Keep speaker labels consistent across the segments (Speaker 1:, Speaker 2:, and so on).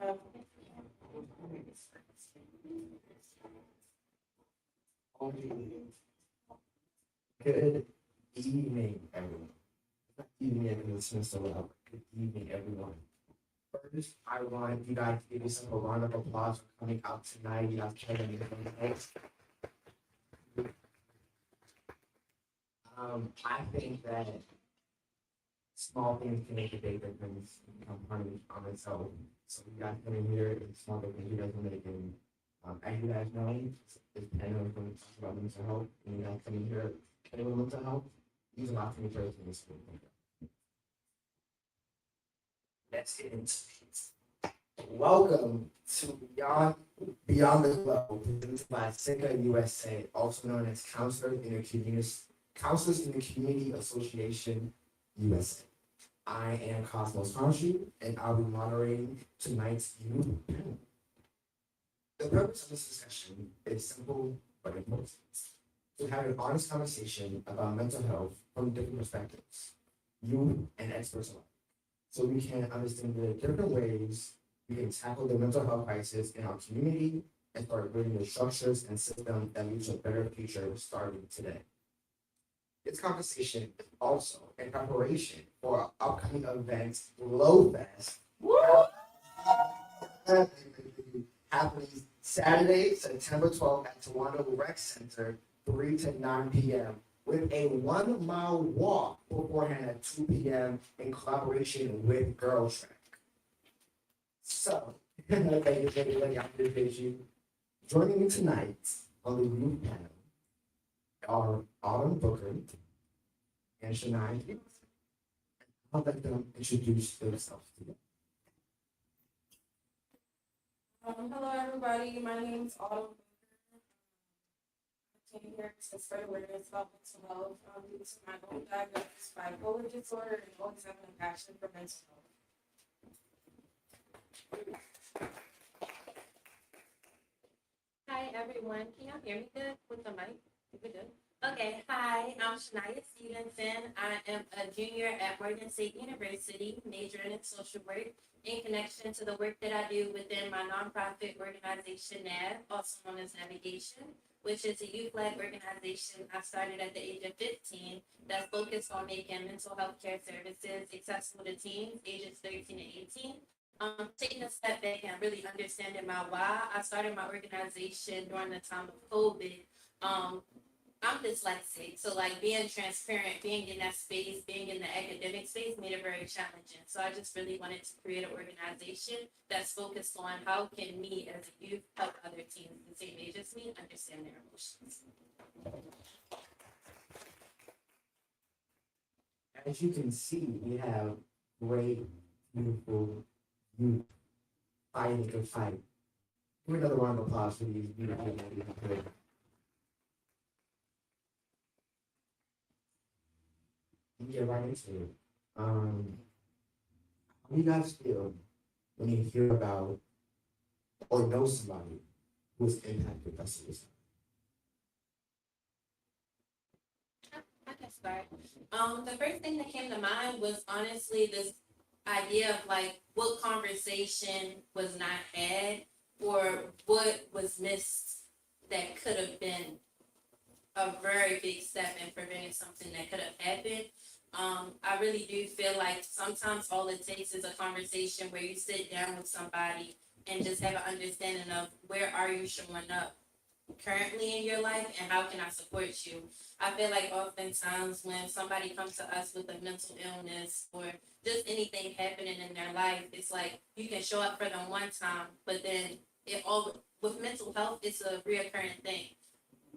Speaker 1: Good evening, everyone. Good evening, everyone. So loud. Good evening, everyone. First, I want you guys to give yourself a round of applause for coming out tonight. You guys can I think that small things can make a big difference in become part of each other. So you guys coming here and small things you guys are making. As you guys know, if anyone going to talk about mental health, and you guys coming here, anyone with mental health, use a lot to me first in this school. Let's get into it. Welcome to Beyond the Globe, presented by SICA USA, also known as Counselors in the Community Association USA. I am Cosmos Hanshu, and I'll be moderating tonight's youth panel. The purpose of this discussion is simple but important: to have an honest conversation about mental health from different perspectives, youth and experts alike, so we can understand the different ways we can tackle the mental health crisis in our community and start building the structures and systems that lead to a better future starting today. This conversation is also in preparation for our upcoming event, GLOWFEST, happening Saturday, September 12th at Toronto Rec Center, 3 to 9 p.m. with a 1 mile walk beforehand at 2 p.m. in collaboration with Girl Track. So, thank you, I appreciate you. Joining me tonight on the youth panel are Autumn Booker and Shania. I'll let them introduce themselves to you.
Speaker 2: Hello, everybody. My name is Autumn. I came here to spread awareness about mental health due to my own diagnosis of bipolar disorder and always having a passion for mental health.
Speaker 3: Hi, everyone. Can y'all hear me good with the mic? Is it good? Okay. Hi, I'm Shania Stevenson. I am a junior at Morgan State University, majoring in social work in connection to the work that I do within my nonprofit organization, NAV, also known as Navigation, which is a youth-led organization I started at the age of 15 that's focused on making mental health care services accessible to teens ages 13 and 18. Taking a step back and really understanding my why, I started my organization during the time of COVID. I'm dyslexic, so like being transparent, being in that space, being in the academic space made it very challenging. So I just really wanted to create an organization that's focused on how can me as a youth help other teens the same age as me understand their emotions.
Speaker 1: As you can see, we have great, beautiful youth fighting a good fight. Give another round of applause for these beautiful ladies. Get right into it. How do you guys feel when you hear about or know somebody who's impacted by suicide?
Speaker 3: I can start. The first thing that came to mind was honestly this idea of like what conversation was not had or what was missed that could have been a very big step in preventing something that could have happened. I really do feel like sometimes all it takes is a conversation where you sit down with somebody and just have an understanding of where are you showing up currently in your life and how can I support you. I feel like oftentimes when somebody comes to us with a mental illness or just anything happening in their life, it's like you can show up for them one time, but then with mental health, it's a reoccurring thing.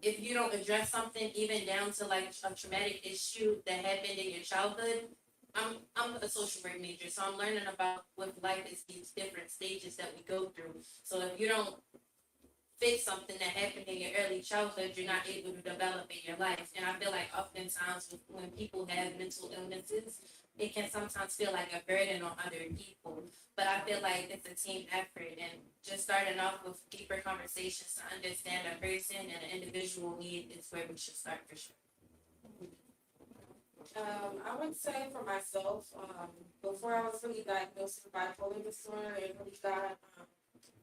Speaker 3: If you don't address something, even down to like a traumatic issue that happened in your childhood, I'm a social work major, so I'm learning about what life is, these different stages that we go through. So if you don't fix something that happened in your early childhood, you're not able to develop in your life. And I feel like oftentimes when people have mental illnesses, it can sometimes feel like a burden on other people. But I feel like it's a team effort, and just starting off with deeper conversations to understand a person and an individual need is where we should start for sure.
Speaker 2: I would say for myself, before I was really diagnosed with bipolar disorder, it really got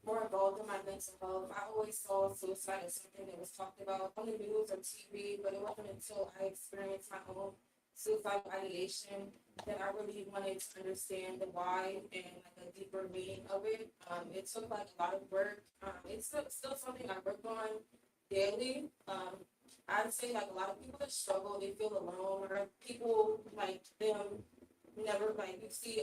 Speaker 2: more involved in my mental health. I always saw suicide as something that was talked about on the news or TV, but it wasn't until I experienced my own suicidal ideation that I really wanted to understand the why and like a deeper meaning of it. It took like a lot of work. It's still something I work on daily. I'd say like a lot of people that struggle, they feel alone, or people like them never like you see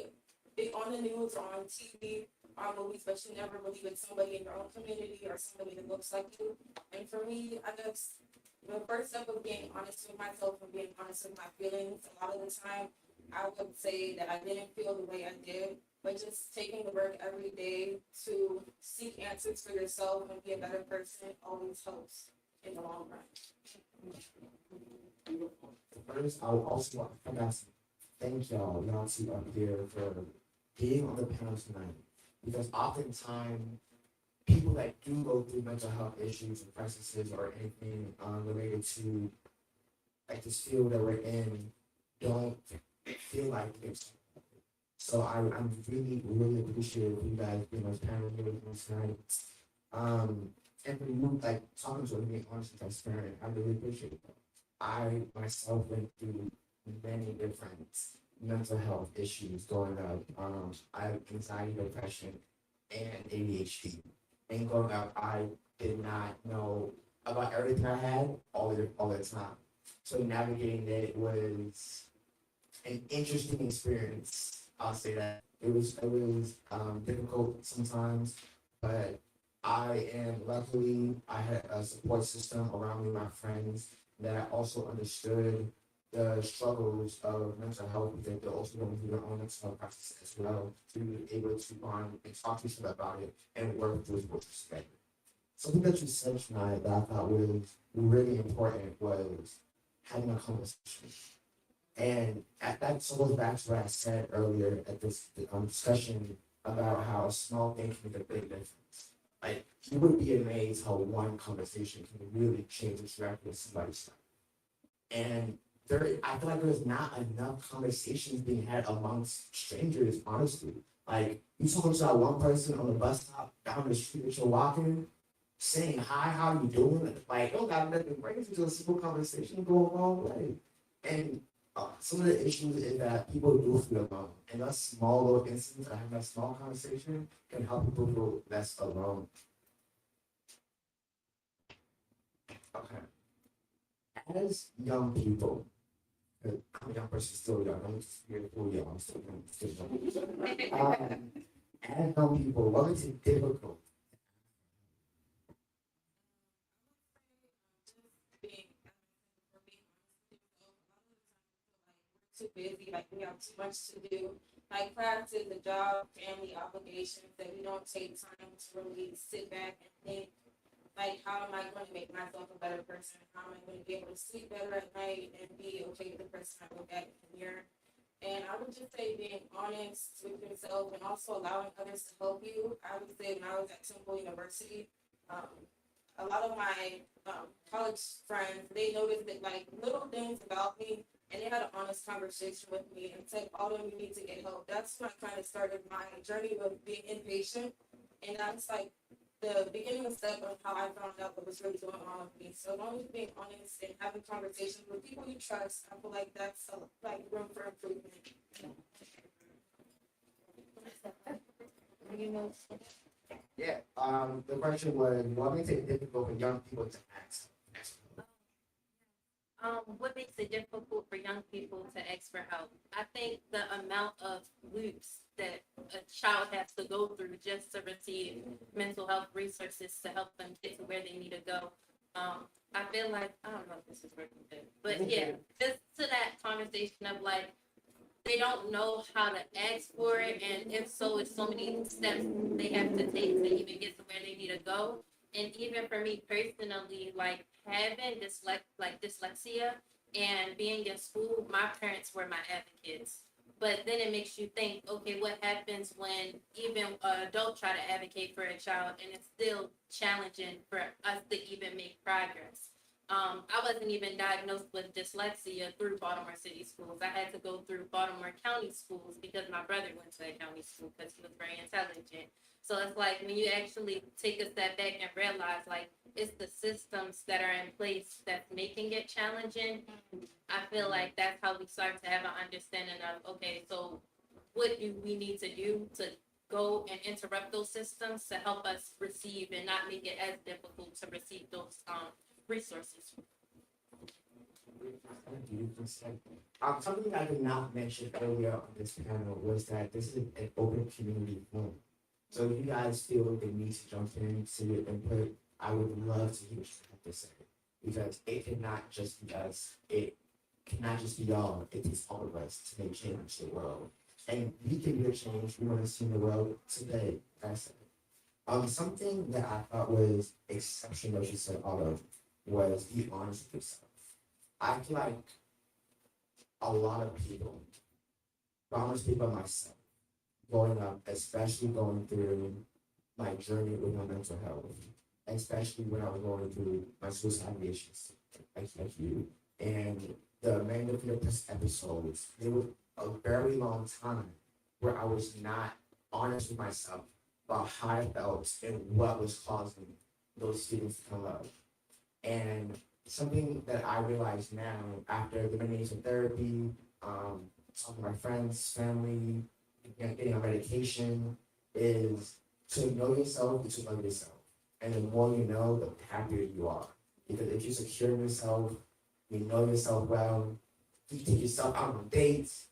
Speaker 2: it on the news or on TV, on movies, but you never really with somebody in your own community or somebody that looks like you. And for me, I guess the first step of being honest with myself and being honest with my feelings, a lot of the time I would say that I didn't feel the way I did, but just taking the work every day to seek answers for yourself and be a better person always helps in the long run.
Speaker 1: First, I would also want to thank y'all two up here for being on the panel tonight. Because oftentimes, people that do go through mental health issues and crises or anything related to like this field that we're in don't feel like it's. So I'm really appreciative of you guys being on this panel here with me tonight. And for you, like talking to me, being honest and transparent, I really appreciate it. I myself went through many different mental health issues growing up. I have anxiety, depression, and ADHD. And growing up, I did not know about everything I had all the time. So navigating it was an interesting experience. I'll say that it was difficult sometimes, but luckily I had a support system around me, my friends, that I also understood the struggles of mental health, because they're also going through their own mental health process as well, to be able to bond and talk to each other about it and work through what's respect. Something that you said tonight that I thought was really important was having a conversation. And that goes back to what I said earlier at this discussion about how a small thing can make a big difference. Like, you would be amazed how one conversation can really change the trajectory of somebody's life. And I feel like there's not enough conversations being had amongst strangers, honestly. Like, you talking to that one person on the bus stop, down the street that you're walking, saying hi, how you doing? Like, don't got nothing crazy, just a simple conversation go a long way. And some of the issues is that people do feel alone. And that small little instance, I have that small conversation, can help people feel less alone. Okay. As young people, I'm a young person, still young, I'm just here for you, I'm still young. As young people, what is it difficult?
Speaker 2: Too busy, like we have too much to do, like classes, the job, family obligations, that we don't take time to really sit back and think, like, how am I going to make myself a better person? How am I going to be able to sleep better at night and be okay with the person I look at in the mirror? And I would just say being honest with yourself and also allowing others to help you. I would say when I was at Temple University, a lot of my college friends, they noticed that like little things about me, and they had an honest conversation with me and said, "Autumn, you need to get help." That's when I kind of started my journey of being impatient, and that's like the beginning step of how I found out what was really going on with me. So as long as being honest and having conversations with people you trust, I feel like that's like room for improvement.
Speaker 1: Yeah. The question was, what makes it difficult for young people to ask?
Speaker 3: What makes it difficult for young people to ask for help? I think the amount of loops that a child has to go through just to receive mental health resources to help them get to where they need to go. I feel like, I don't know if this is working good, but yeah, just to that conversation of like, they don't know how to ask for it, and if so, it's so many steps they have to take to even get to where they need to go. And even for me personally, like having dyslexia and being in school, my parents were my advocates. But then it makes you think, okay, what happens when even an adult try to advocate for a child and it's still challenging for us to even make progress? I wasn't even diagnosed with dyslexia through Baltimore City schools. I had to go through Baltimore County schools because my brother went to a county school because he was very intelligent. So it's like when you actually take a step back and realize like it's the systems that are in place that's making it challenging. I feel like that's how we start to have an understanding of, okay, so what do we need to do to go and interrupt those systems to help us receive and not make it as difficult to receive those resources.
Speaker 1: Something I did not mention earlier on this panel was that this is an open community forum. So if you guys feel the need to jump in to your input, I would love to hear what you have to say. Because it cannot just be us, it cannot just be y'all, it takes all of us to make change in the world. And we can be a change we want to see in the world today. That's it. Something that I thought was exceptional, she said, Autumn, was be honest with yourself. I feel like a lot of people, honest people myself, growing up, especially going through my journey with my mental health, especially when I was going through my suicide issues, like you, and the manipulative episodes, there was a very long time where I was not honest with myself about how I felt and what was causing those feelings to come up. And something that I realize now after the many years of therapy, talking to my friends, family, getting on medication, is to know yourself is to love yourself. And the more you know, the happier you are. Because if you secure yourself, you know yourself well, you take yourself out on dates,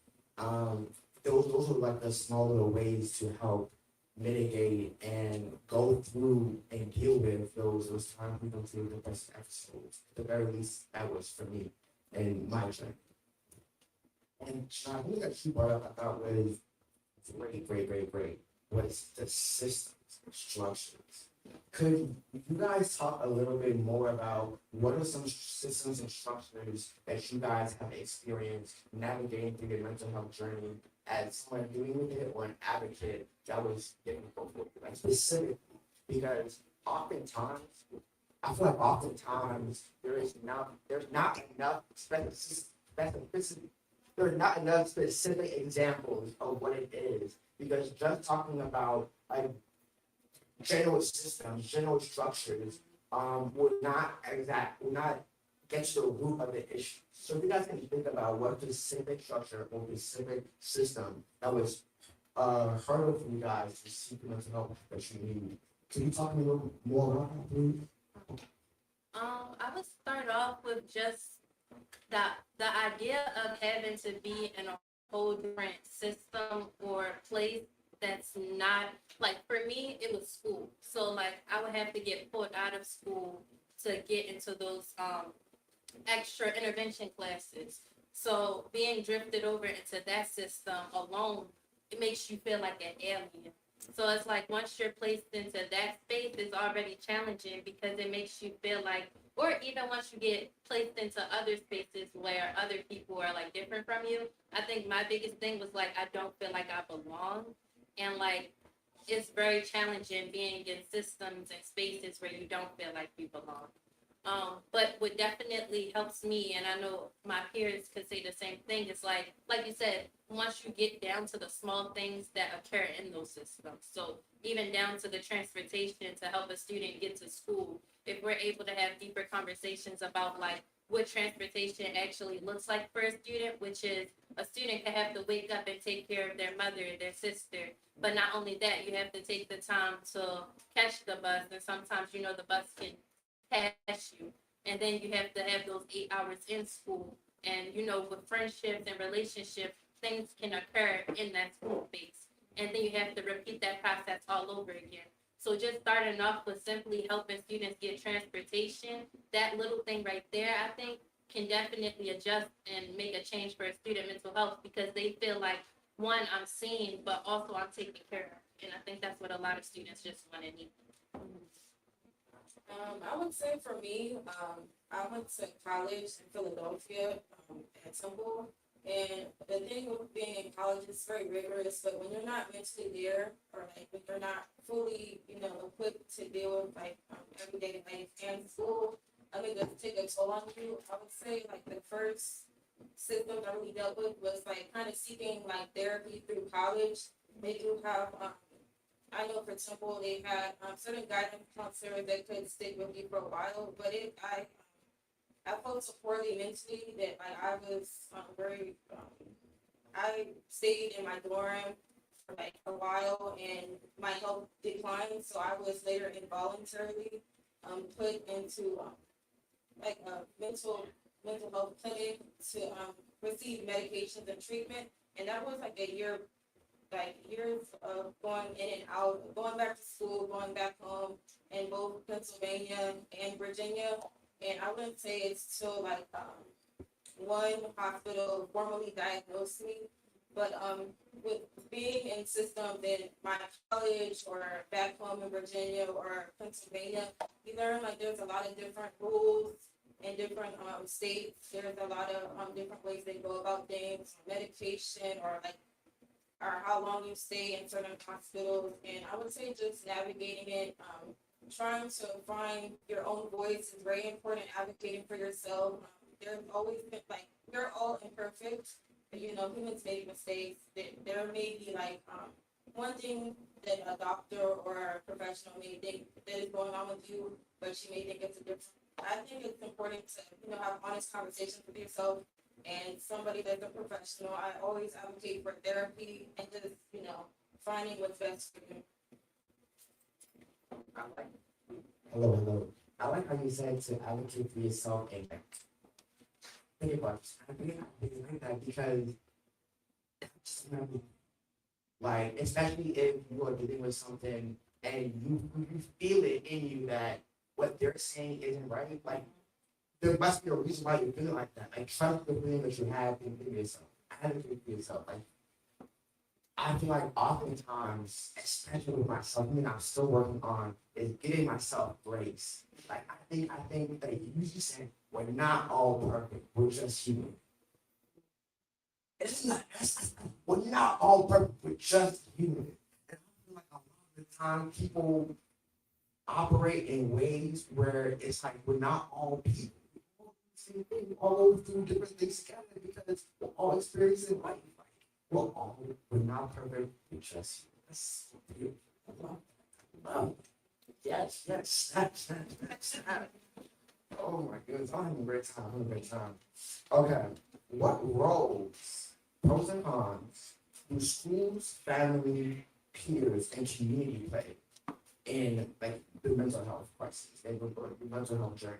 Speaker 1: those are like the small little ways to help mitigate and go through and deal with those times we don't feel the best episodes. At the very least, that was for me and my journey. And something that she brought up, I thought was great, was the systems and structures. Could you guys talk a little bit more about what are some systems and structures that you guys have experienced navigating through your mental health journey as someone dealing with it or an advocate that was difficult for you, like specifically? Because oftentimes, I feel like oftentimes there's not enough specificity. There's not enough specific examples of what it is. Because just talking about like general systems, general structures, would not get to the root of the issue. So if you guys can think about what specific structure or specific system that was hurdle for you guys to seek mental help that you need. Can you talk a little more about that, please?
Speaker 3: I would start off with just the idea of having to be in a whole different system or place that's not like for me it was school. So like I would have to get pulled out of school to get into those extra intervention classes. So being drifted over into that system alone, it makes you feel like an alien. So it's like once you're placed into that space, it's already challenging because it makes you feel like, or even once you get placed into other spaces where other people are like different from you, I think my biggest thing was like, I don't feel like I belong. And like, it's very challenging being in systems and spaces where you don't feel like you belong. But what definitely helps me, and I know my peers could say the same thing, is like you said, once you get down to the small things that occur in those systems. So even down to the transportation to help a student get to school, if we're able to have deeper conversations about like what transportation actually looks like for a student, which is a student can have to wake up and take care of their mother, their sister. But not only that, you have to take the time to catch the bus, and sometimes the bus can pass you, and then you have to have those 8 hours in school. And with friendships and relationships, things can occur in that school space, and then you have to repeat that process all over again. So just starting off with simply helping students get transportation, that little thing right there, I think, can definitely adjust and make a change for a student mental health because they feel like, one, I'm seen, but also I'm taken care of. And I think that's what a lot of students just want to need.
Speaker 2: I would say for me, I went to college in Philadelphia, at Temple. And the thing with being in college is very rigorous, but when you're not mentally there, or like when you're not fully, equipped to deal with like everyday life and school, I think it take a toll on you. I would say like the first system I really dealt with was like kind of seeking like therapy through college. They do have I know for Temple, they had certain guidance counselors that could stick with you for a while, but I felt so poorly mentally that like I was very I stayed in my dorm for like a while and my health declined, so I was later involuntarily put into like a mental health clinic to receive medications and treatment, and that was like a year, like years of going in and out, going back to school, going back home in both Pennsylvania and Virginia. And I wouldn't say it's till like one hospital formally diagnosed me, but with being in systems in my college or back home in Virginia or Pennsylvania, you learn like there's a lot of different rules in different states. There's a lot of different ways they go about things, medication or like or how long you stay in certain hospitals. And I would say just navigating it, trying to find your own voice is very important, advocating for yourself. There's always been, like, we're all imperfect, but, you know, humans make mistakes. There may be, like, one thing that a doctor or a professional may think that is going on with you, but she may think it's a different. I think it's important to, you know, have honest conversations with yourself and somebody that's a professional. I always advocate for therapy and just, you know, finding what's best for you.
Speaker 1: I like, hello. I like how you said to advocate for yourself and think about it. I really like that because just remember, like, especially if you are dealing with something and you feel it in you that what they're saying isn't right, like, there must be a reason why you're feeling like that. Like, trust the feeling that you have in yourself. Advocate for yourself. Like, I feel like oftentimes, especially with myself, something I'm still working on is getting myself grace. Like, I think that you just said we're not all perfect. We're just human. It's not. We're not all perfect. We're just human. And I feel like a lot of the time, people operate in ways where it's like we're not all people. We all do the same thing. We all go through different things together because we're all experiencing life. Like, we're not perfect. We're just human. That's so beautiful. I love that. I love that. Yes. Oh my goodness, I'm having a great time. I'm having a great time. Okay, what roles, pros and cons, do schools, family, peers, and community play in like the mental health crisis and the mental health journey?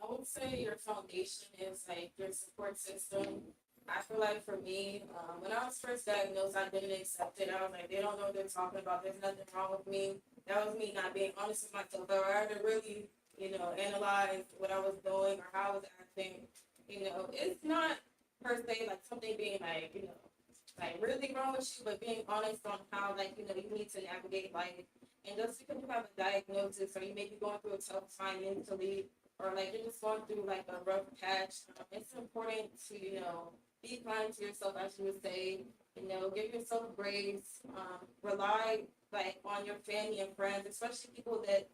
Speaker 2: I would say your foundation is like your support system. I feel like for me, when I was first diagnosed, I didn't accept it. I was like, they don't know what they're talking about. There's nothing wrong with me. That was me not being honest with myself. But I had to really, you know, analyze what I was doing or how I was acting. You know, it's not per se like something being like, you know, like really wrong with you, but being honest on how like, you know, you need to navigate life. And just because you have a diagnosis or you may be going through a tough time mentally or like you're just going through like a rough patch, it's important to, you know, be kind to yourself, as you would say, you know, give yourself grace, rely like on your family and friends, especially people that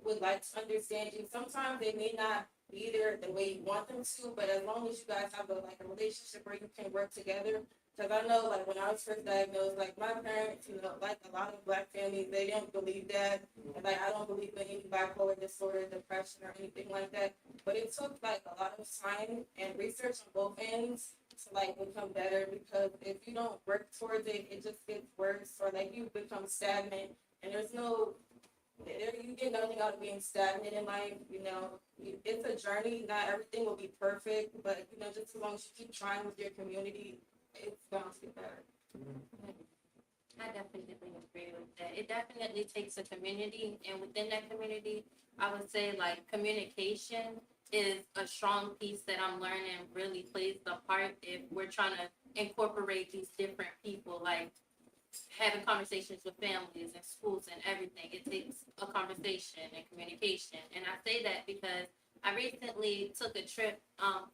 Speaker 2: would like to understand you. Sometimes they may not be there the way you want them to, but as long as you guys have a relationship where you can work together. Because I know, like, when I was first diagnosed, like, my parents, you know, like a lot of Black families, they didn't believe that. And, like, I don't believe in any bipolar disorder, depression, or anything like that. But it took, like, a lot of time and research on both ends to, like, become better. Because if you don't work towards it, it just gets worse. Or, like, you become stagnant. And there's no, you get nothing out of being stagnant in life, you know. It's a journey. Not everything will be perfect. But, you know, just as long as you keep trying with your community, it's bound to get better.
Speaker 3: I definitely agree with that. It definitely takes a community, and within that community, I would say like communication is a strong piece that I'm learning really plays the part if we're trying to incorporate these different people, like having conversations with families and schools and everything. It takes a conversation and communication. And I say that because I recently took a trip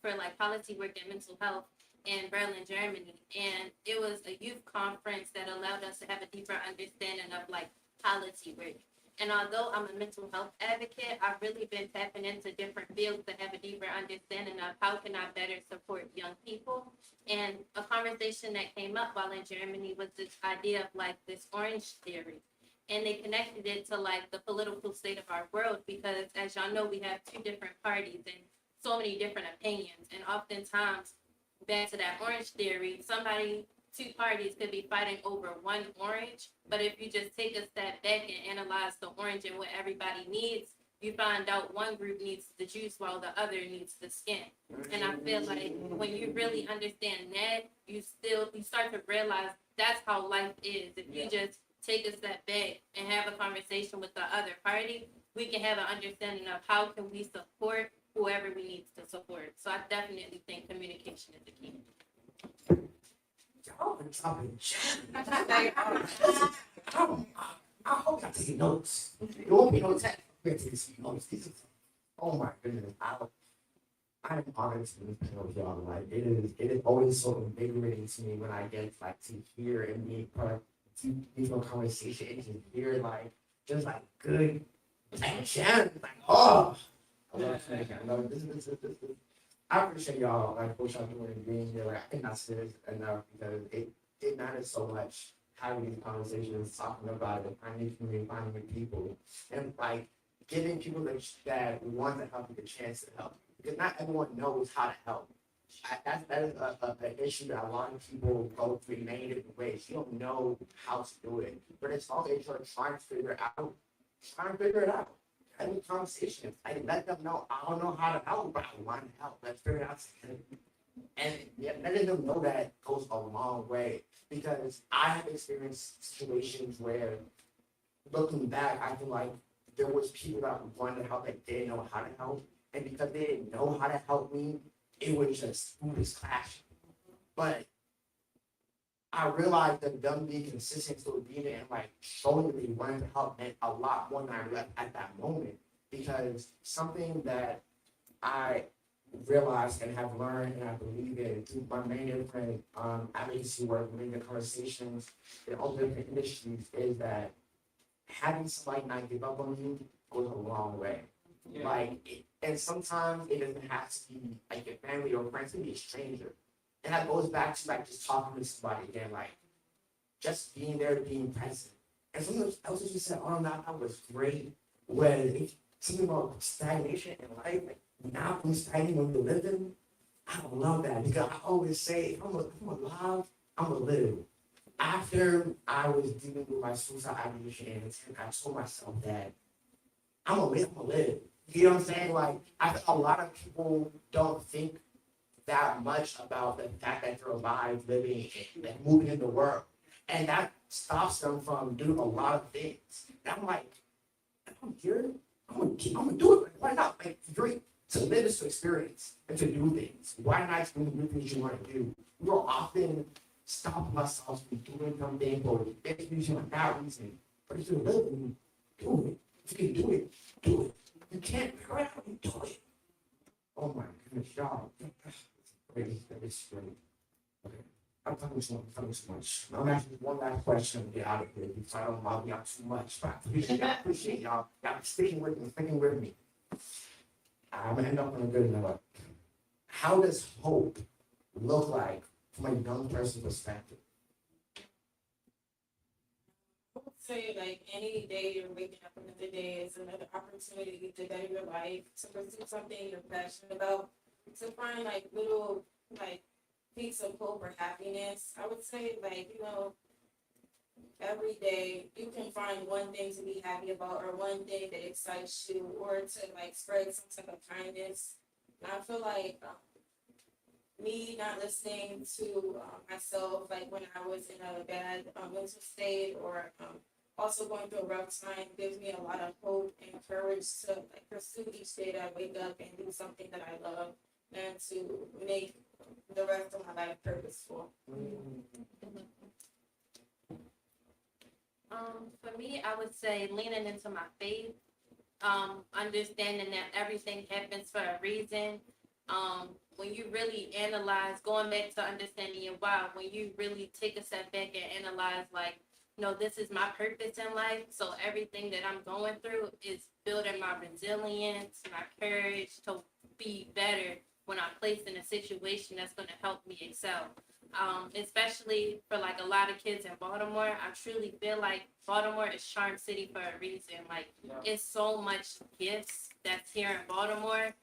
Speaker 3: for like policy work and mental health in Berlin, Germany. And it was a youth conference that allowed us to have a deeper understanding of like policy work. And although I'm a mental health advocate, I've really been tapping into different fields to have a deeper understanding of how can I better support young people. And a conversation that came up while in Germany was this idea of like this orange theory. And they connected it to like the political state of our world because as y'all know, we have two different parties and so many different opinions. And oftentimes, back to that orange theory, two parties could be fighting over one orange, but if you just take a step back and analyze the orange and what everybody needs, you find out one group needs the juice while the other needs the skin. And I feel like when you really understand that, you start to realize that's how life is. If you just take a step back and have a conversation with the other party, we can have an understanding of how can we support whoever we need to support. So I definitely think communication is the key.
Speaker 1: Y'all been dropping gems. I hope y'all taking notes. It won't be no tech. We're taking some notes. Oh my goodness. I'm honored to be with y'all. Like it is always so invigorating to me when I get like to hear and be part of these conversation and to hear like just like good like gems. Like oh I love this. I appreciate y'all, like, what y'all doing and being here. Like, I think that's it enough because it matters so much having these conversations, talking about it, finding community, finding people, and like giving people that want to help you the chance to help. Because not everyone knows how to help. That is an issue that a lot of people go through in many different ways. You don't know how to do it, but it's all they trying to figure it out. Having conversations. I let them know I don't know how to help, but I want to help. Let's figure it out together. And yeah, letting them know that goes a long way because I have experienced situations where, looking back, I feel like there was people that wanted to help that didn't know how to help, and because they didn't know how to help me, it was just clashing. But I realized that them being consistent to being there and like showing me wanting to help meant a lot more than I realized at that moment. Because something that I realized and have learned and I believe in through my many different advocacy work, many different conversations in all different industries is that having somebody not give up on you goes a long way. Yeah. And sometimes it doesn't have to be like your family or friends, it can be a stranger. And that goes back to like just talking to somebody again, like just being there, being present. And something else that you said on that was great when something about stagnation in life, like not being stagnant when you're living. I love that because I always say, if I'm alive, I'm gonna live. After I was dealing with my suicide ideation and I told myself that I'm gonna live. You know what I'm saying? Like a lot of people don't think that much about the fact that they're alive, living, and moving in the world. And that stops them from doing a lot of things. And I'm like, I'm here, I'm gonna do it. Why not? Like, great. To live is to experience and to do things. Why not do the things you want to do? We will often stop ourselves from doing something for this reason or that reason. But if you live and do it, if you can do it, do it. You can't figure it out, you do it. Oh my goodness, y'all. That is great. Okay. I'm talking so much. I'm asking one last question to get out of here because I don't love y'all too much. But I appreciate y'all. Y'all sticking with me. I'm gonna end up on a good note. How does hope look like from a young person's perspective?
Speaker 2: I would say like any day you're waking up another day is another opportunity to better your life, to pursue something you're passionate about, to find like little like peace of hope or happiness. I would say like, every day you can find one thing to be happy about or one thing that excites you or to like spread some type of kindness. And I feel like me not listening to myself, like when I was in a bad mental state or also going through a rough time, gives me a lot of hope and courage to like pursue each day that I wake up and do something that I love and to make the rest of my life purposeful.
Speaker 3: For me, I would say leaning into my faith, understanding that everything happens for a reason. When you really analyze, going back to understanding your why, when you really take a step back and analyze, like, no, this is my purpose in life. So everything that I'm going through is building my resilience, my courage to be better when I'm placed in a situation that's going to help me excel. Especially for like a lot of kids in Baltimore, I truly feel like Baltimore is Charm City for a reason. Like, it's so much gifts that's here in Baltimore,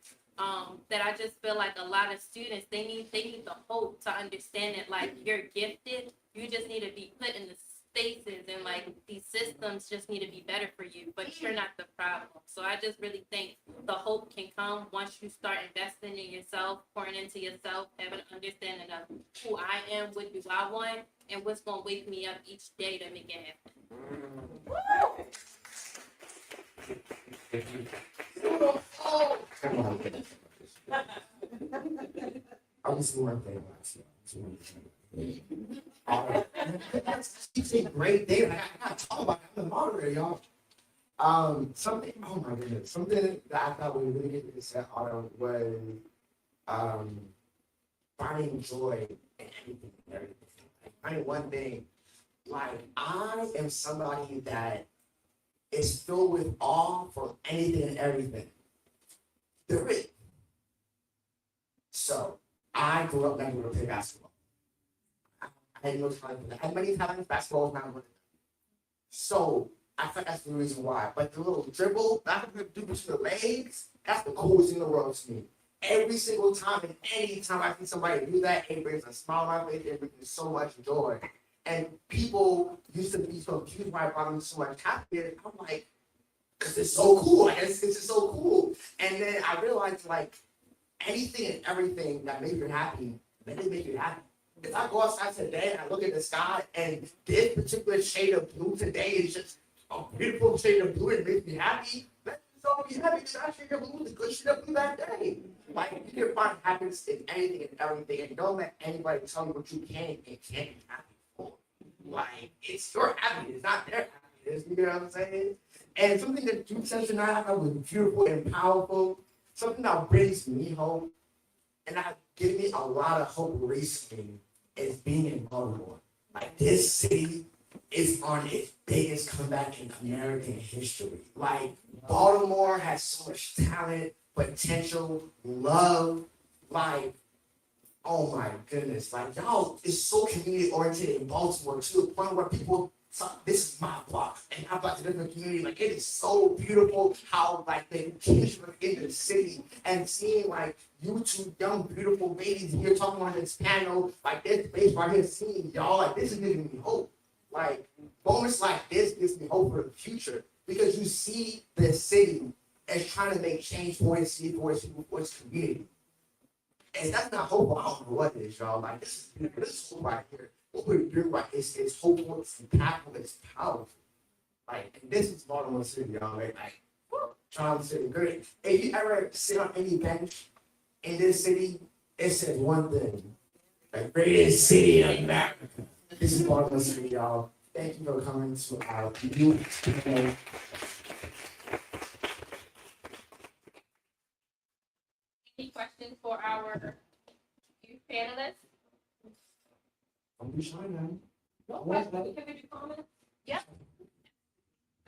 Speaker 3: that I just feel like a lot of students, they need the hope to understand that like you're gifted. You just need to be put in the spaces, and like these systems just need to be better for you, but you're not the problem. So I just really think the hope can come once you start investing in yourself, pouring into yourself, having an understanding of who I am, what do I want, and what's going to wake me up each day to make it happen.
Speaker 1: Come on. I was one thing last year. It's a great day. I gotta talk about it. I'm the moderator, y'all. Something, oh my goodness, something that I thought we really get to set on was finding joy in anything and everything. Like, finding one thing. Like, I am somebody that is filled with awe for anything and everything. There is. So, I grew up never to play basketball. I had no time for that. I had many times basketball was not one of them. So, I think that's the reason why. But the little dribble, that's what we do between the legs, that's the coolest thing in the world to me. Every single time and any time I see somebody do that, it brings a smile on my face, it brings me so much joy. And people used to be so confused why it brought me so much happiness. I'm like, because it's so cool. Like, it's just so cool. And then I realized, like, anything and everything that makes you happy, let it make you happy. If I go outside today and I look at the sky and this particular shade of blue today is just a beautiful shade of blue, it makes me happy, let me so be happy because I shade of blue is a good shade of blue that day. Like, you can find happiness in anything and everything, and don't let anybody tell you what you can and can't be happy for. Like, it's your happiness, not their happiness, you know what I'm saying? And something that you said tonight I thought was beautiful and powerful, something that brings me hope, and that gives me a lot of hope recently, is being in Baltimore. Like, this city is on its biggest comeback in American history. Like, Baltimore has so much talent, potential, love. Like, oh my goodness. Like, y'all is so community oriented in Baltimore to the point where people, this is my block, and I'm like a different community. Like, it is so beautiful how like the kids were in the city and seeing like you two young beautiful ladies here talking on this panel, like this space right here, seeing y'all, like this is giving me hope. Like, moments like this gives me hope for the future because you see the city as trying to make change for its city, for its community. And that's not hope. I don't know what it is, y'all. Like, this is hope right here. What we're doing right is hopeful, it's impactful, it's powerful. Like, and this is Baltimore City, y'all. Like, Charles City, great. If you ever sit on any bench in this city, it says one thing: the greatest city in America. This is Baltimore City, y'all. Thank you for coming to our youth panel.
Speaker 3: Any questions for our youth panelists?
Speaker 1: Don't be shy now.
Speaker 3: No questions. Can we do comments? Yeah.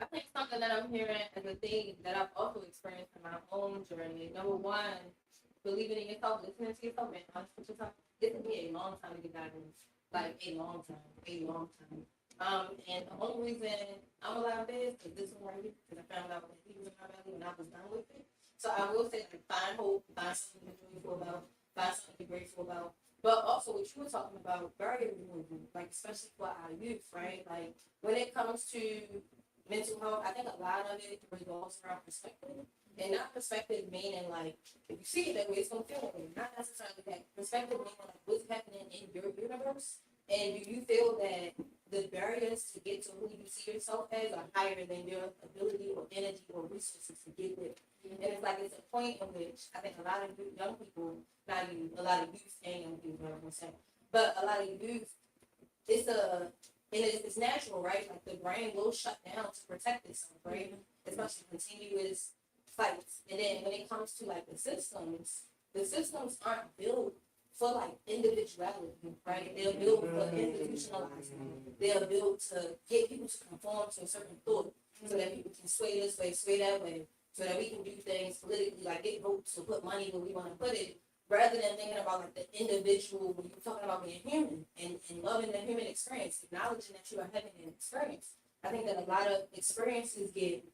Speaker 3: I think something that I'm hearing as a thing that I've also experienced in my own journey. Number one, believing in yourself, listening to yourself, and honest with yourself. It can be a long time to get diagnosed. Like a long time. And the only reason I'm alive is because this one right here, because I found out that he was in my belly and I was done with it. So I will say, like, find hope, find something to be grateful about, find something to be grateful about. But also what you were talking about, barrier removal, like especially for our youth, right? Like when it comes to mental health, I think a lot of it revolves around perspective. And not perspective meaning like if you see it that way, it's gonna feel that way. Not necessarily that. Perspective meaning like what's happening in your universe. And do you feel that the barriers to get to who you see yourself as are higher than your ability or energy or resources to get there? And it's like it's a point in which I think a lot of young people, not you, a lot of youth and young people, what I'm saying, but a lot of youth, it's natural, right? Like the brain will shut down to protect itself, right? Especially continuous fights. And then when it comes to like the systems aren't built for like individuality, right? They're built for institutionalizing. They're built to get people to conform to a certain thought so that people can sway this way, sway that way, so that we can do things politically, like get votes to put money where we want to put it, rather than thinking about like the individual when you're talking about being human and loving the human experience, acknowledging that you are having an experience. I think that a lot of experiences get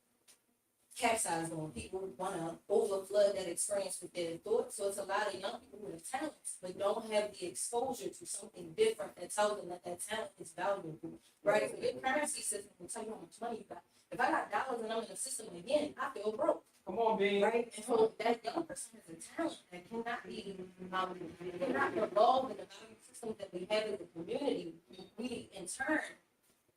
Speaker 3: capsized on. People want to overflood that experience with their thoughts. So it's a lot of young people who have talents, but don't have the exposure to something different that tells them that that talent is valuable, right? So your currency system will tell you how much money you got. If I got dollars and I'm in the system again, I feel broke.
Speaker 4: Come on, B.
Speaker 3: Right? And so that young person has a talent that cannot be, cannot involved in the value system that we have as a community. We, in turn,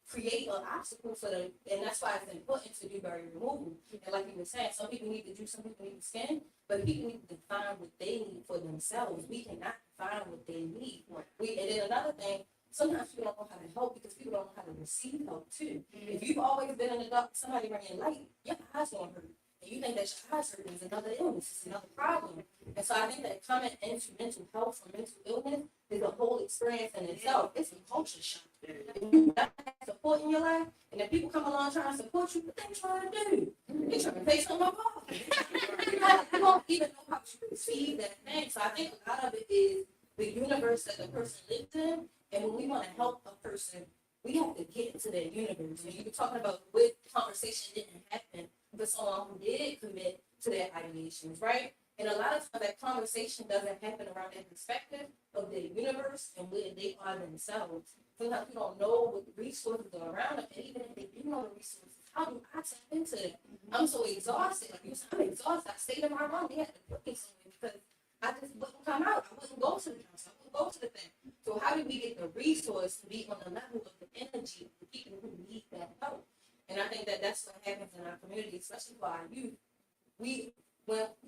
Speaker 3: create an obstacle for them, and that's why it's important to do barrier removal. And like you were saying, some people need to do, some people need to scan, but people need to define what they need for themselves. We cannot define what they need. And then another thing, sometimes people don't know how to help because people don't know how to receive help too. If you've always been in the dark, somebody bringing light, your eyes gonna hurt. And you think that your eyes hurt is another illness, it's another problem. And so I think that coming into mental health or mental illness is a whole experience in itself. It's a culture shock. If you not have support in your life, and if people come along trying to support you, what they trying to do? They trying to pay something off. You don't even know how to receive that thing. So I think a lot of it is the universe that the person lives in. And when we want to help a person, we have to get into that universe. When you were talking about what conversation didn't happen for someone who did commit to their ideations, right? And a lot of times that conversation doesn't happen around that perspective of the universe and where they are themselves. Sometimes we don't know what the resources are around them, and even if they do know the resources, how do I tap into it? I'm so exhausted. Like you said, I'm exhausted. I stayed in my room. They had to put me somewhere because I just wouldn't come out. I wouldn't go to the house. I wouldn't go to the thing. So how do we get the resource to be on the level of the energy of the people who need that help? And I think that that's what happens in our community, especially for our youth.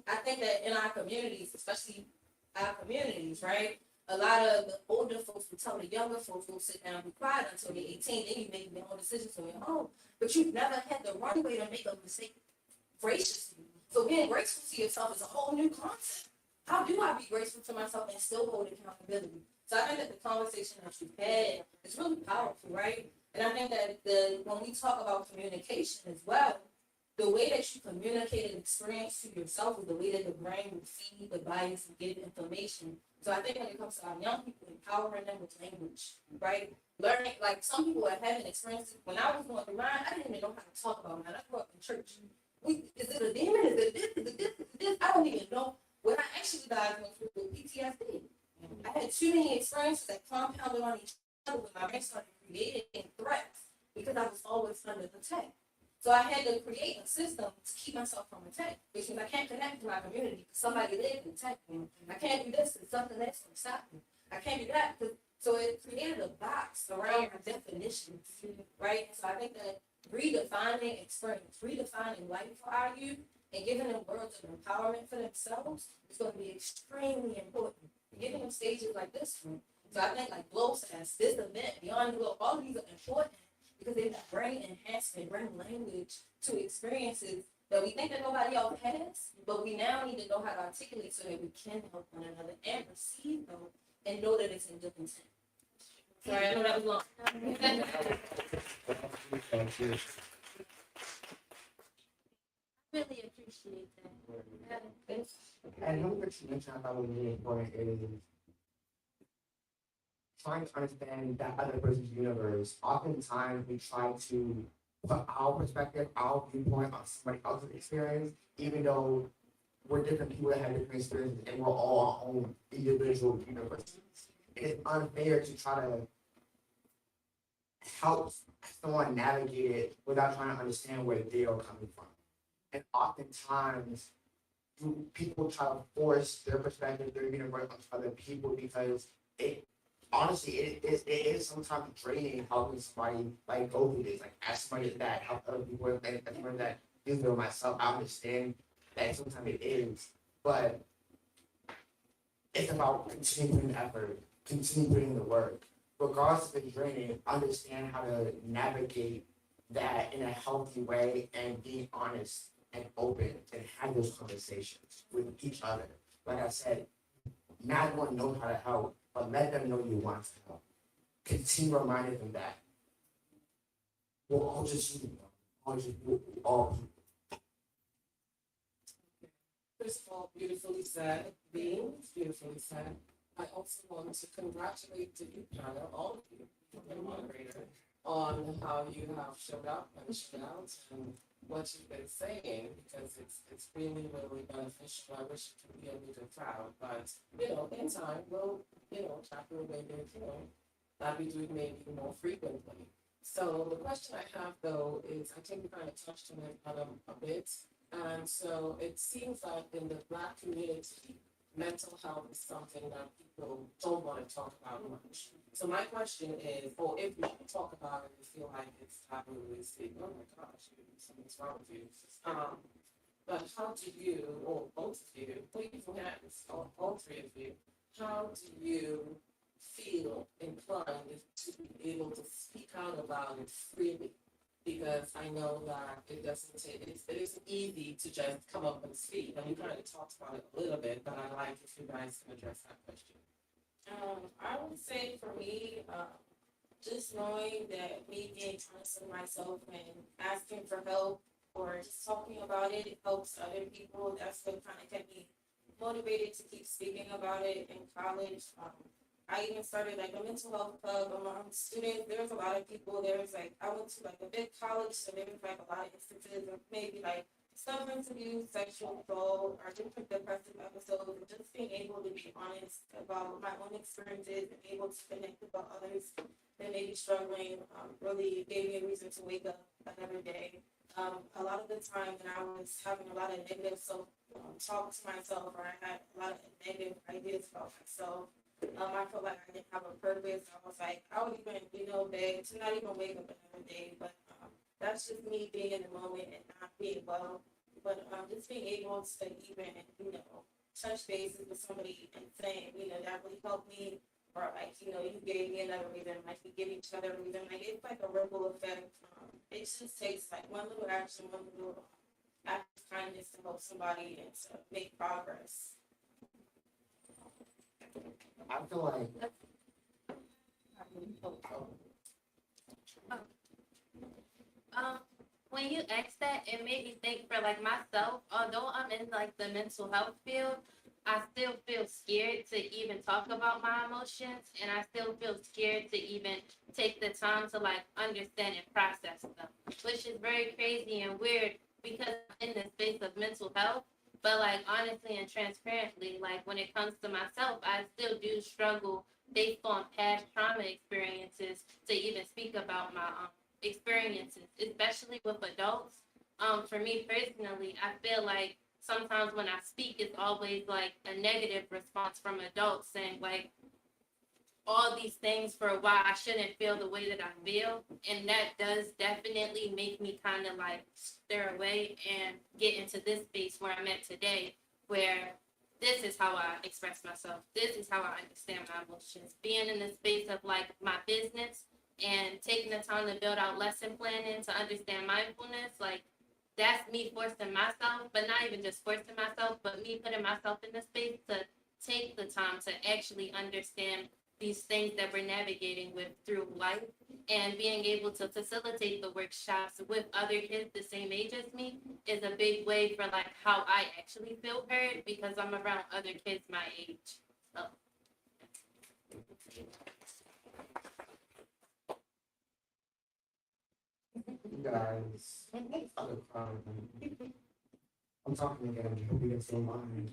Speaker 3: I think that in our communities, especially our communities, right? A lot of the older folks will tell the younger folks, "Go sit down and be quiet until you're 18, then you make your own decisions on your own." But you've never had the runway to make a mistake graciously. So being graceful to yourself is a whole new concept. How do I be graceful to myself and still hold accountability? So I think that the conversation that you've had is really powerful, right? And I think that when we talk about communication as well, the way that you communicate an experience to yourself is the way that the brain will feed the bias and give information. So I think when it comes to our young people, empowering them with language, right? Learning, like some people are having experiences. When I was going through mine, I didn't even know how to talk about mine. I grew up in church. Is it a demon? Is it this? Is it this? Is it this? I don't even know. What I actually diagnosed with PTSD. I had too many experiences that compounded on each other when my brain started creating threats because I was always under attack. So I had to create a system to keep myself from attack, which means I can't connect to my community because somebody lived and attacked me. I can't do this because something else will stop me. I can't do that because, so it created a box around my definitions, right? So I think that redefining experience, redefining life for our youth, and giving them words of empowerment for themselves is going to be extremely important. Giving them stages like this one. So I think like GLOWFEST, this event, Beyond Glow, all of these are important because they bring enhancement, bring language to experiences that we think that nobody else has, but we now need to know how to articulate so that we can help one another and receive help and know that it's in good intent. Sorry, I know that was long.
Speaker 1: Thank you.
Speaker 3: Really appreciate that.
Speaker 1: And one thing you mentioned I thought was really important is trying to understand that other person's universe. Oftentimes we try to put our perspective, our viewpoint on somebody else's experience, even though we're different people that have different experiences and we're all our own individual universes. It is unfair to try to help someone navigate it without trying to understand where they are coming from. And oftentimes people try to force their perspective, their universe onto other people because it is sometimes draining helping somebody like go through this, like ask somebody that help other people and somebody that deals with myself. I understand that sometimes it is, but it's about continuing the effort, continue putting in the work. Regardless if it's draining, understand how to navigate that in a healthy way and be honest and open and have those conversations with each other. Like I said, not everyone knows how to help, but let them know you want to help. Continue reminding them that we're all just human. We're all people.
Speaker 4: First of all, beautifully said, beings, beautifully said. I also want to congratulate the youth panel, all of you, the moderator, on how you have showed up and showed out and what you've been saying, because it's really, really beneficial. I wish it could be a bigger crowd, but, in time, we'll, tackle maybe, that we do it maybe more frequently. So the question I have though is, I think we kind of touched on it a bit, and so it seems like in the Black community, mental health is something that people don't want to talk about much. So my question is, or if we talk about it, we feel like it's taboo, we say, oh my gosh, something's wrong with you. But how do you, or both of you, please hands, all three of you, how do you feel inclined to be able to speak out about it freely? Because I know that it isn't easy to just come up and speak, and we kind of talked about it a little bit, but I'd like if you guys can address that question.
Speaker 2: I would say for me, just knowing that me being honest with myself and asking for help or just talking about it helps other people. That's what kind of kept me motivated to keep speaking about it in college. I even started like a mental health club among students. There was a lot of people. There was like, I went to like a big college, so there was like a lot of instances of maybe like substance abuse, sexual assault, or different depressive episodes, and just being able to be honest about my own experiences and able to connect with others that may be struggling really gave me a reason to wake up another day. A lot of the time when I was having a lot of negative talk to myself, or I had a lot of negative ideas about myself, I felt like I didn't have a purpose. I was like, I would even, beg to not even wake up another day. But that's just me being in the moment and not being well. But just being able to even, touch bases with somebody and saying, that really helped me. Or like, you gave me another reason, like we give each other a reason. Like it's like a ripple effect. It just takes like one little action, one little act of kindness to help somebody and to make progress.
Speaker 1: I feel like
Speaker 3: When you asked that, it made me think for like myself, although I'm in like the mental health field, I still feel scared to even talk about my emotions, and I still feel scared to even take the time to like understand and process them, which is very crazy and weird because I'm in the space of mental health. But like honestly and transparently, like when it comes to myself, I still do struggle based on past trauma experiences to even speak about my experiences, especially with adults. For me personally, I feel like sometimes when I speak, it's always like a negative response from adults saying like all these things for why I shouldn't feel the way that I feel. And that does definitely make me kind of like stir away and get into this space where I'm at today, where this is how I express myself. This is how I understand my emotions. Being in the space of like my business and taking the time to build out lesson planning to understand mindfulness, like that's me forcing myself, but not even just forcing myself, but me putting myself in the space to take the time to actually understand these things that we're navigating with through life, and being able to facilitate the workshops with other kids the same age as me is a big way for like how I actually feel heard because I'm around other kids my age. So.
Speaker 1: you guys, other crowd. I'm talking again. Hope you guys don't mind.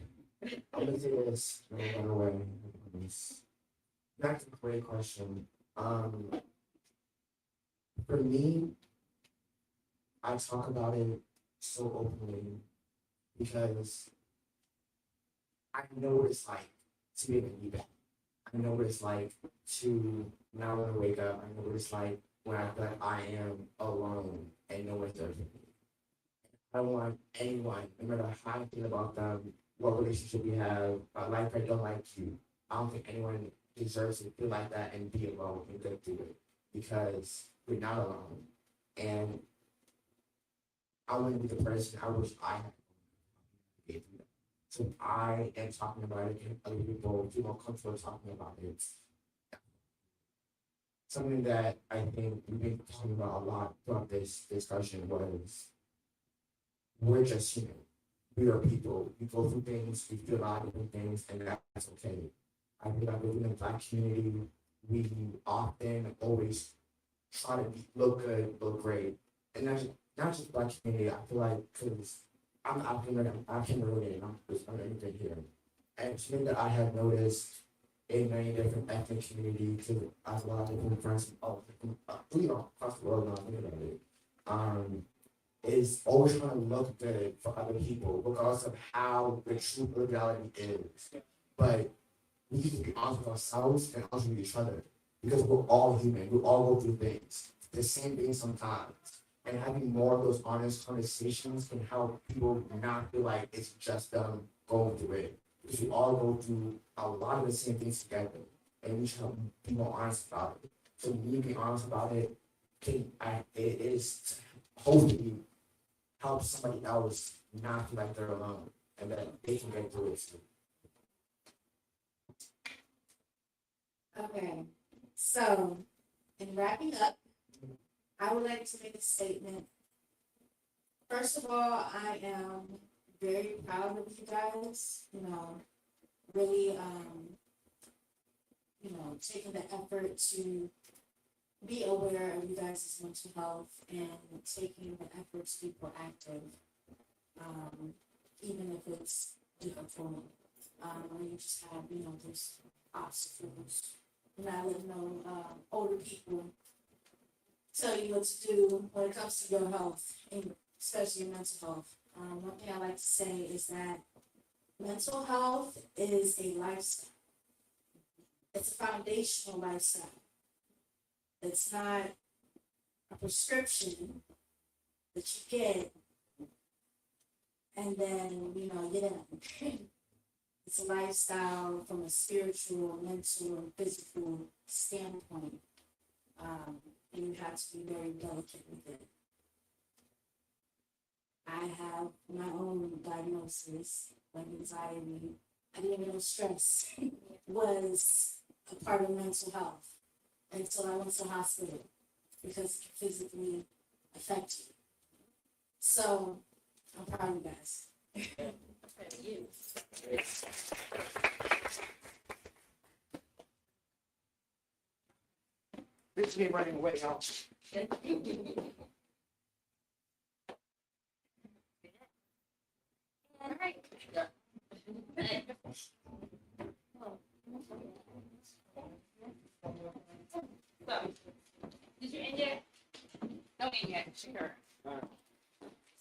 Speaker 1: I'm gonna do this. Run away. Back to the great question. For me, I talk about it so openly because I know what it's like to be in a back. I know what it's like to not want to wake up. I know what it's like when I feel like I am alone and no one's there for me. I don't want anyone, no matter how I feel about them, what relationship we have, a life I don't like you. I don't think anyone deserves to feel like that and be alone and go through it because we're not alone. And I want to be the person I wish I had. So I am talking about it, and other people feel more comfortable talking about it. Something that I think we've been talking about a lot throughout this discussion was we're just human. We are people. We go through things, we feel a lot of different things, and that's okay. I feel like within the Black community, we often always try to look good, look great. And that's not just Black community, I feel like, because I'm African American, I'm immigrant here. And something that I have noticed in many different ethnic communities, too, as well as different friends, across the world, not about it. Is always trying to look good for other people, regardless of how the true reality is. But we need to be honest with ourselves and honest with each other, because we're all human. We all go through things, the same thing sometimes. And having more of those honest conversations can help people not feel like it's just them going through it. Because we all go through a lot of the same things together, and we should be more honest about it. So me being honest about it, it is hopefully help somebody else not feel like they're alone, and that they can get through it too.
Speaker 5: Okay, so in wrapping up, I would like to make a statement. First of all, I am very proud of you guys, really, taking the effort to be aware of you guys' mental health and taking the effort to be proactive, even if it's difficult, or you just have, those obstacles. And I would know older people tell you what to do when it comes to your health, and especially your mental health. One thing I like to say is that mental health is a lifestyle. It's a foundational lifestyle. It's not a prescription that you get and then, get in. It's a lifestyle from a spiritual, mental, and physical standpoint. And you have to be very delicate with it. I have my own diagnosis, like anxiety. I didn't even know stress was a part of mental health until I went to the hospital, because it can physically affect you. So I'm proud of you guys.
Speaker 1: This is me running away out.
Speaker 3: All right. So, did you end yet? No, end yet. Sure.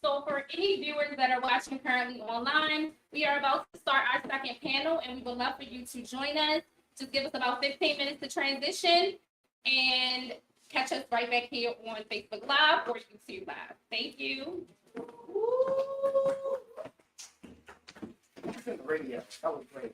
Speaker 3: So for any viewers that are watching currently online, we are about to start our second panel, and we would love for you to join us. Just give us about 15 minutes to transition and catch us right back here on Facebook Live or YouTube Live. Thank you.
Speaker 1: Radio. That was great.